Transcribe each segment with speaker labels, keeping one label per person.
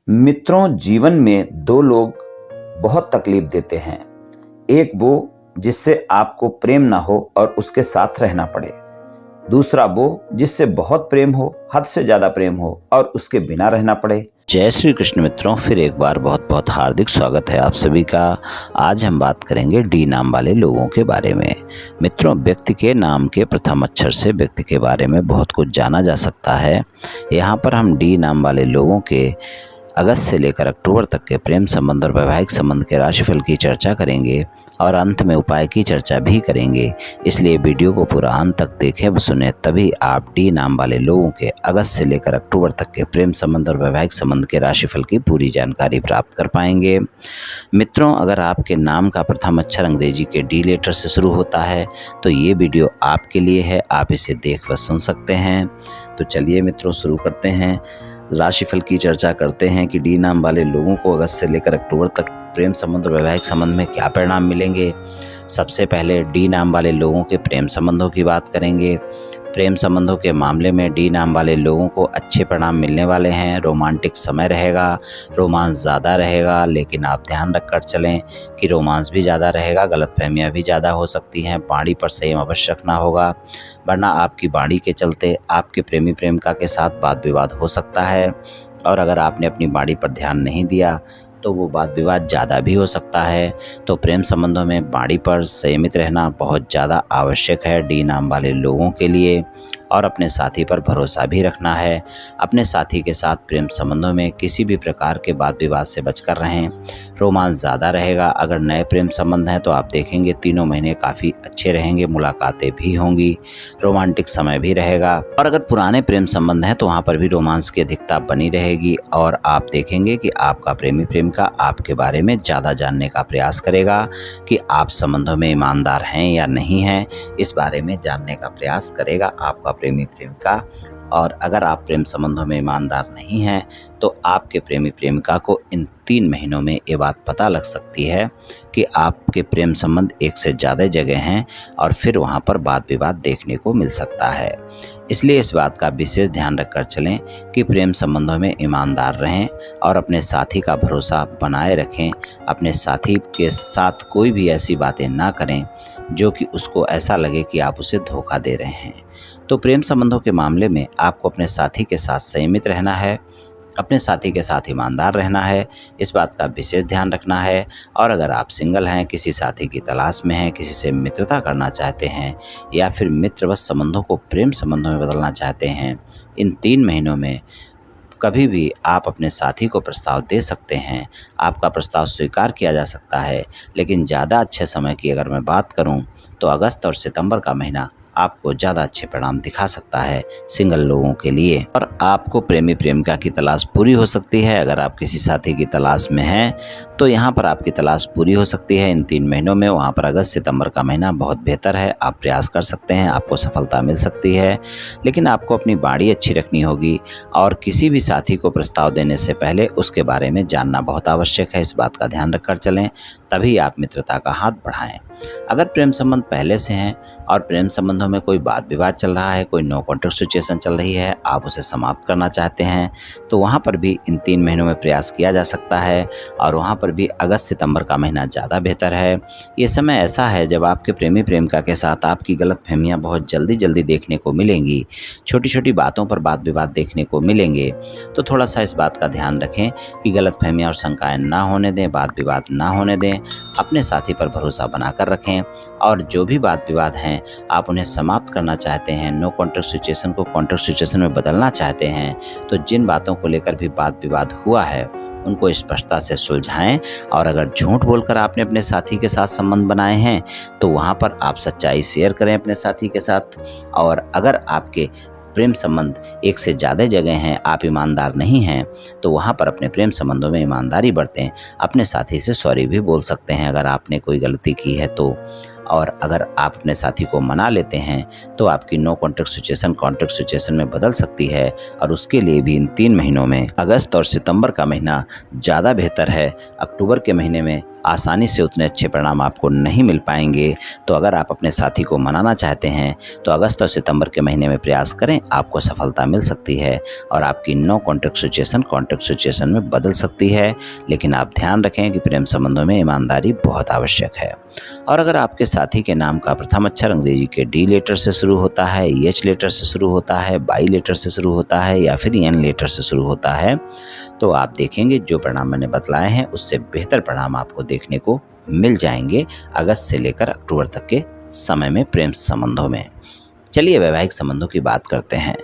Speaker 1: मित्रों, जीवन में दो लोग बहुत तकलीफ देते हैं। एक वो जिससे आपको प्रेम ना हो और उसके साथ रहना पड़े। दूसरा वो जिससे बहुत प्रेम हो, हद से ज्यादा प्रेम हो और उसके बिना रहना पड़े। जय श्री कृष्ण मित्रों, फिर एक बार बहुत बहुत हार्दिक स्वागत है आप सभी का। आज हम बात करेंगे डी नाम वाले लोगों के बारे में। मित्रों, व्यक्ति के नाम के प्रथम अक्षर से व्यक्ति के बारे में बहुत कुछ जाना जा सकता है। यहाँ पर हम डी नाम वाले लोगों के अगस्त से लेकर अक्टूबर तक के प्रेम संबंध और वैवाहिक संबंध के राशिफल की चर्चा करेंगे और अंत में उपाय की चर्चा भी करेंगे। इसलिए वीडियो को पूरा अंत तक देखें व सुने, तभी आप डी नाम वाले लोगों के अगस्त से लेकर अक्टूबर तक के प्रेम संबंध और वैवाहिक संबंध के राशिफल की पूरी जानकारी प्राप्त कर पाएंगे। मित्रों, अगर आपके नाम का प्रथम अक्षर अंग्रेजी के डी लेटर से शुरू होता है तो ये वीडियो आपके लिए है, आप इसे देख व सुन सकते हैं। तो चलिए मित्रों, शुरू करते हैं। राशिफल की चर्चा करते हैं कि डी नाम वाले लोगों को अगस्त से लेकर अक्टूबर तक प्रेम संबंध और वैवाहिक संबंध में क्या परिणाम मिलेंगे। सबसे पहले डी नाम वाले लोगों के प्रेम संबंधों की बात करेंगे। प्रेम संबंधों के मामले में डी नाम वाले लोगों को अच्छे परिणाम मिलने वाले हैं। रोमांटिक समय रहेगा, रोमांस ज़्यादा रहेगा, लेकिन आप ध्यान रखकर चलें कि रोमांस भी ज़्यादा रहेगा, गलतफहमियां भी ज़्यादा हो सकती हैं। वाणी पर संयम अवश्य रखना होगा, वरना आपकी वाणी के चलते आपके प्रेमी प्रेमिका के साथ वाद विवाद हो सकता है। और अगर आपने अपनी वाणी पर ध्यान नहीं दिया तो वो वाद विवाद ज़्यादा भी हो सकता है। तो प्रेम संबंधों में वाणी पर संयमित रहना बहुत ज़्यादा आवश्यक है डी नाम वाले लोगों के लिए। और अपने साथी पर भरोसा भी रखना है। अपने साथी के साथ प्रेम संबंधों में किसी भी प्रकार के वाद विवाद से बचकर रहें। रोमांस ज़्यादा रहेगा। अगर नए प्रेम संबंध हैं तो आप देखेंगे तीनों महीने काफ़ी अच्छे रहेंगे, मुलाकातें भी होंगी, रोमांटिक समय भी रहेगा। और अगर पुराने प्रेम संबंध हैं तो वहाँ पर भी रोमांस की अधिकता बनी रहेगी और आप देखेंगे कि आपका प्रेमी प्रेमिका आपके बारे में ज़्यादा जानने का प्रयास करेगा कि आप संबंधों में ईमानदार हैं या नहीं हैं। इस बारे में जानने का प्रयास करेगा आपका प्रेमी प्रेमिका। और अगर आप प्रेम संबंधों में ईमानदार नहीं हैं तो आपके प्रेमी प्रेमिका को इन 3 महीनों में ये बात पता लग सकती है कि आपके प्रेम संबंध एक से ज़्यादा जगह हैं और फिर वहाँ पर वाद विवाद देखने को मिल सकता है। इसलिए इस बात का विशेष ध्यान रखकर चलें कि प्रेम संबंधों में ईमानदार रहें और अपने साथी का भरोसा बनाए रखें। अपने साथी के साथ कोई भी ऐसी बातें ना करें जो कि उसको ऐसा लगे कि आप उसे धोखा दे रहे हैं। तो प्रेम संबंधों के मामले में आपको अपने साथी के साथ संयमित रहना है, अपने साथी के साथ ईमानदार रहना है, इस बात का विशेष ध्यान रखना है। और अगर आप सिंगल हैं, किसी साथी की तलाश में हैं, किसी से मित्रता करना चाहते हैं या फिर मित्रवत संबंधों को प्रेम संबंधों में बदलना चाहते हैं, इन 3 महीनों में कभी भी आप अपने साथी को प्रस्ताव दे सकते हैं। आपका प्रस्ताव स्वीकार किया जा सकता है। लेकिन ज़्यादा अच्छे समय की अगर मैं बात करूं तो अगस्त और सितंबर का महीना आपको ज़्यादा अच्छे परिणाम दिखा सकता है सिंगल लोगों के लिए। और आपको प्रेमी प्रेमिका की तलाश पूरी हो सकती है। अगर आप किसी साथी की तलाश में हैं तो यहाँ पर आपकी तलाश पूरी हो सकती है इन 3 महीनों में। वहाँ पर अगस्त सितंबर का महीना बहुत बेहतर है, आप प्रयास कर सकते हैं, आपको सफलता मिल सकती है। लेकिन आपको अपनी वाणी अच्छी रखनी होगी और किसी भी साथी को प्रस्ताव देने से पहले उसके बारे में जानना बहुत आवश्यक है। इस बात का ध्यान रखकर चलें, तभी आप मित्रता का हाथ बढ़ाएं। अगर प्रेम संबंध पहले से हैं और प्रेम संबंधों में कोई वाद विवाद चल रहा है, कोई नो कॉन्ट्रैक्ट सिचुएशन चल रही है, आप उसे समाप्त करना चाहते हैं, तो वहाँ पर भी इन 3 महीनों में प्रयास किया जा सकता है। और वहाँ पर भी अगस्त सितंबर का महीना ज़्यादा बेहतर है। ये समय ऐसा है जब आपके प्रेमी प्रेमिका के साथ आपकी गलतफहमियां बहुत जल्दी जल्दी देखने को मिलेंगी, छोटी छोटी बातों पर वाद विवाद देखने को मिलेंगे। तो थोड़ा सा इस बात का ध्यान रखें कि गलतफहमियां और शंकाएं ना होने दें, वाद विवाद ना होने दें। अपने साथी पर भरोसा बनाकर रखें और जो भी वाद विवाद हैं आप उन्हें समाप्त करना चाहते हैं, नो कॉन्ट्रैक्ट सिचुएशन को कॉन्ट्रैक्ट सिचुएशन में बदलना चाहते हैं, तो जिन बातों को लेकर भी वाद विवाद हुआ है उनको स्पष्टता से सुलझाएं। और अगर झूठ बोलकर आपने अपने साथी के साथ संबंध बनाए हैं तो वहाँ पर आप सच्चाई शेयर करें अपने साथी के साथ। और अगर आपके प्रेम संबंध एक से ज़्यादा जगह हैं, आप ईमानदार नहीं हैं, तो वहाँ पर अपने प्रेम संबंधों में ईमानदारी बरतें। अपने साथी से सॉरी भी बोल सकते हैं अगर आपने कोई गलती की है तो। और अगर आप अपने साथी को मना लेते हैं तो आपकी no contract situation contract situation में बदल सकती है। और उसके लिए भी इन 3 महीनों में अगस्त और सितंबर का महीना ज़्यादा बेहतर है। अक्टूबर के महीने में आसानी से उतने अच्छे परिणाम आपको नहीं मिल पाएंगे। तो अगर आप अपने साथी को मनाना चाहते हैं तो अगस्त और सितंबर के महीने में प्रयास करें, आपको सफलता मिल सकती है और आपकी नो कॉन्ट्रैक्ट सिचुएशन में बदल सकती है। लेकिन आप ध्यान रखें कि प्रेम संबंधों में ईमानदारी बहुत आवश्यक है। और अगर आपके साथी के नाम का प्रथम अक्षर अंग्रेजी के डी लेटर से शुरू होता है, एच लेटर से शुरू होता है, बाई लेटर से शुरू होता है या फिर एन लेटर से शुरू होता है, तो आप देखेंगे जो परिणाम मैंने बतलाए हैं उससे बेहतर परिणाम आपको देखने को मिल जाएंगे अगस्त से लेकर अक्टूबर तक के समय में प्रेम संबंधों में। चलिए वैवाहिक संबंधों की बात करते हैं।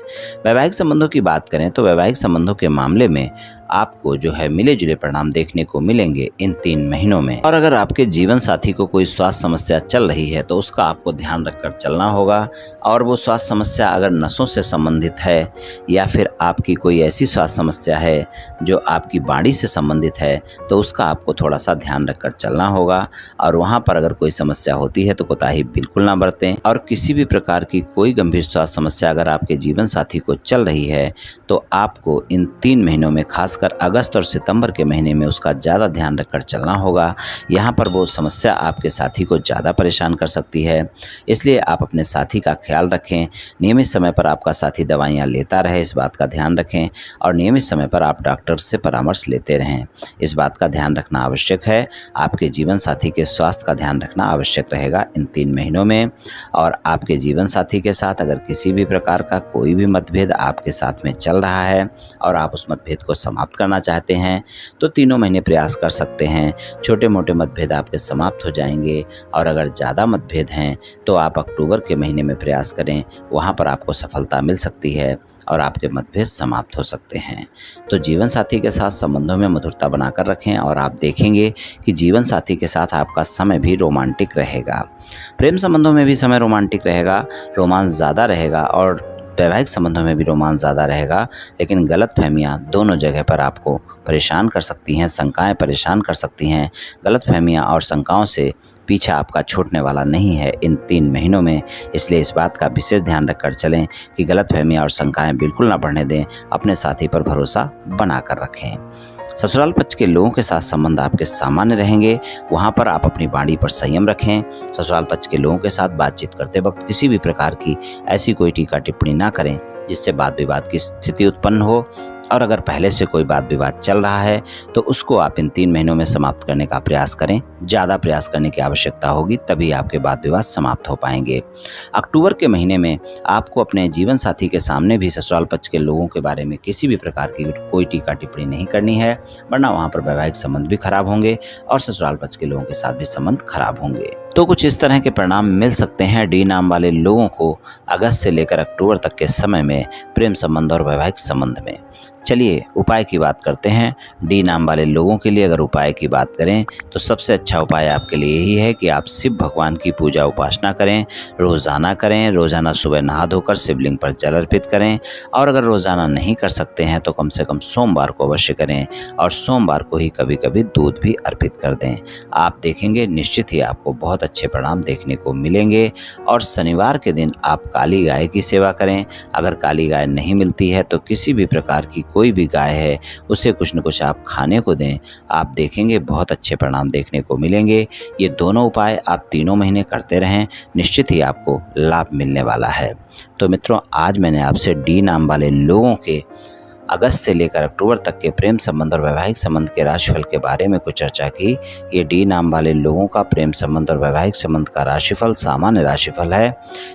Speaker 1: वैवाहिक संबंधों की बात करें तो वैवाहिक संबंधों के मामले में आपको जो है मिले जुले परिणाम देखने को मिलेंगे इन 3 महीनों में। और अगर आपके जीवन साथी को कोई स्वास्थ्य समस्या चल रही है तो उसका आपको ध्यान रखकर चलना होगा। और वो स्वास्थ्य समस्या अगर नसों से संबंधित है या फिर आपकी कोई ऐसी स्वास्थ्य समस्या है जो आपकी वाणी से संबंधित है तो उसका आपको थोड़ा सा ध्यान रखकर चलना होगा। और वहाँ पर अगर कोई समस्या होती है तो कोताही बिल्कुल ना बरतें। और किसी भी प्रकार की कोई गंभीर स्वास्थ्य समस्या अगर आपके जीवन साथी को चल रही है तो आपको इन 3 महीनों में खासकर अगस्त और सितंबर के महीने में उसका ज़्यादा ध्यान रखकर चलना होगा। यहाँ पर वो समस्या आपके साथी को ज़्यादा परेशान कर सकती है, इसलिए आप अपने साथी का ख्याल रखें। नियमित समय पर आपका साथी दवाइयाँ लेता रहे, इस बात का ध्यान रखें। और नियमित समय पर आप डॉक्टर से परामर्श लेते रहें, इस बात का ध्यान रखना आवश्यक है। आपके जीवन साथी के स्वास्थ्य का ध्यान रखना आवश्यक रहेगा इन 3 महीनों में। और आपके जीवन साथी के साथ अगर किसी भी प्रकार का कोई भी मतभेद आपके साथ में चल रहा है और आप उस मतभेद को समाप्त करना चाहते हैं तो 3 महीने प्रयास कर सकते हैं। छोटे मोटे मतभेद आपके समाप्त हो जाएंगे। और अगर ज़्यादा मतभेद हैं तो आप अक्टूबर के महीने में प्रयास करें, वहाँ पर आपको सफलता मिल सकती है और आपके मतभेद समाप्त हो सकते हैं। तो जीवन साथी के साथ संबंधों में मधुरता बनाकर रखें और आप देखेंगे कि जीवन साथी के साथ आपका समय भी रोमांटिक रहेगा। प्रेम संबंधों में भी समय रोमांटिक रहेगा, रोमांस ज़्यादा रहेगा और वैवाहिक संबंधों में भी रोमांस ज़्यादा रहेगा। लेकिन गलतफहमियां दोनों जगह पर आपको परेशान कर सकती हैं, शंकाएं परेशान कर सकती हैं। गलतफहमियां और शंकाओं से पीछा आपका छूटने वाला नहीं है इन 3 महीनों में, इसलिए इस बात का विशेष ध्यान रखकर चलें कि गलतफहमियां और शंकाएं बिल्कुल ना बढ़ने दें। अपने साथी पर भरोसा बनाकर रखें। ससुराल पक्ष के लोगों के साथ संबंध आपके सामान्य रहेंगे, वहाँ पर आप अपनी वाणी पर संयम रखें। ससुराल पक्ष के लोगों के साथ बातचीत करते वक्त किसी भी प्रकार की ऐसी कोई टीका टिप्पणी ना करें जिससे वाद विवाद की स्थिति उत्पन्न हो। और अगर पहले से कोई वाद विवाद चल रहा है तो उसको आप इन 3 महीनों में समाप्त करने का प्रयास करें। ज़्यादा प्रयास करने की आवश्यकता होगी, तभी आपके वाद विवाद समाप्त हो पाएंगे। अक्टूबर के महीने में आपको अपने जीवन साथी के सामने भी ससुराल पक्ष के लोगों के बारे में किसी भी प्रकार की कोई टीका टिप्पणी नहीं करनी है, वरना वहाँ पर वैवाहिक संबंध भी खराब होंगे और ससुराल पक्ष के लोगों के साथ भी संबंध खराब होंगे। तो कुछ इस तरह के परिणाम मिल सकते हैं डी नाम वाले लोगों को अगस्त से लेकर अक्टूबर तक के समय में प्रेम संबंध और वैवाहिक संबंध में। चलिए उपाय की बात करते हैं। डी नाम वाले लोगों के लिए अगर उपाय की बात करें तो सबसे अच्छा उपाय आपके लिए यही है कि आप शिव भगवान की पूजा उपासना करें, रोज़ाना करें। रोज़ाना सुबह नहा धोकर शिवलिंग पर जल अर्पित करें। और अगर रोज़ाना नहीं कर सकते हैं तो कम से कम सोमवार को अवश्य करें और सोमवार को ही कभी कभी दूध भी अर्पित कर दें। आप देखेंगे निश्चित ही आपको बहुत अच्छे परिणाम देखने को मिलेंगे। और शनिवार के दिन आप काली गाय की सेवा करें। अगर काली गाय नहीं मिलती है तो किसी भी प्रकार की कोई भी गाय है उसे कुछ न कुछ आप खाने को दें। आप देखेंगे बहुत अच्छे परिणाम देखने को मिलेंगे। ये दोनों उपाय आप 3 महीने करते रहें, निश्चित ही आपको लाभ मिलने वाला है। तो मित्रों, आज मैंने आपसे डी नाम वाले लोगों के अगस्त से लेकर अक्टूबर तक के प्रेम संबंध और वैवाहिक संबंध के राशिफल के बारे में कुछ चर्चा की। ये डी नाम वाले लोगों का प्रेम संबंध और वैवाहिक संबंध का राशिफल सामान्य राशिफल है।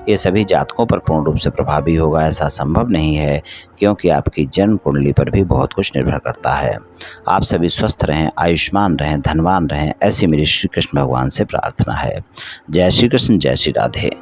Speaker 1: ये सभी जातकों पर पूर्ण रूप से प्रभावी होगा ऐसा संभव नहीं है, क्योंकि आपकी जन्म कुंडली पर भी बहुत कुछ निर्भर करता है। आप सभी स्वस्थ रहें, आयुष्मान रहें, धनवान रहें, ऐसी मेरी श्री कृष्ण भगवान से प्रार्थना है। जय श्री कृष्ण, जय श्री राधे।